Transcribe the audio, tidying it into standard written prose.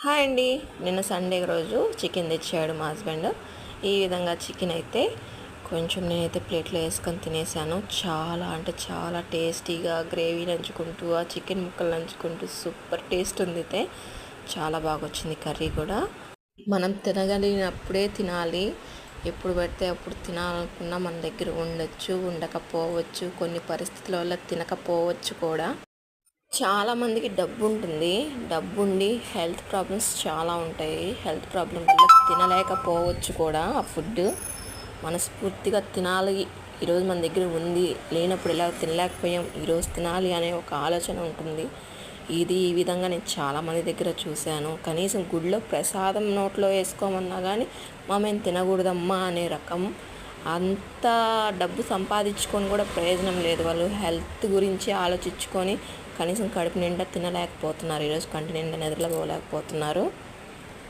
Hi అండి. నిన్న Sunday రోజు చికెన్ తెచ్చాడు మా హస్బెండ్. ఈ విధంగా చికెన్ అయితే కొంచెం నేనైతే ప్లేట్లో వేసుకొని తినేసాను. చాలా అంటే చాలా టేస్టీగా గ్రేవీ నంచుకుంటూ ఆ చికెన్ ముక్కలు నంచుకుంటూ సూపర్ టేస్ట్ ఉంది. అయితే చాలా బాగా వచ్చింది కర్రీ కూడా. మనం తినగలిగినప్పుడే తినాలి. ఎప్పుడు పడితే అప్పుడు తినాలనుకున్నా మన దగ్గర ఉండొచ్చు, ఉండకపోవచ్చు, కొన్ని పరిస్థితుల వల్ల తినకపోవచ్చు కూడా. చాలామందికి డబ్బు ఉంటుంది. డబ్బుండి హెల్త్ ప్రాబ్లమ్స్ చాలా ఉంటాయి. హెల్త్ ప్రాబ్లం వల్ల తినలేకపోవచ్చు కూడా ఆ ఫుడ్. మనస్ఫూర్తిగా తినాలి, ఈరోజు మన దగ్గర ఉంది, లేనప్పుడు ఇలా తినలేకపోయాం, ఈరోజు తినాలి అనే ఒక ఆలోచన ఉంటుంది. ఈ విధంగా నేను చాలామంది దగ్గర చూశాను. కనీసం గుడిలో ప్రసాదం నోట్లో వేసుకోమన్నా కానీ మేము తినకూడదమ్మా అనే రకం. అంత డబ్బు సంపాదించుకొని కూడా ప్రయోజనం లేదు. వాళ్ళు హెల్త్ గురించి ఆలోచించుకొని కనీసం కడుపు నిండా తినలేకపోతున్నారు. ఈరోజు కంటి నిండా నిద్రపోలేకపోతున్నారు.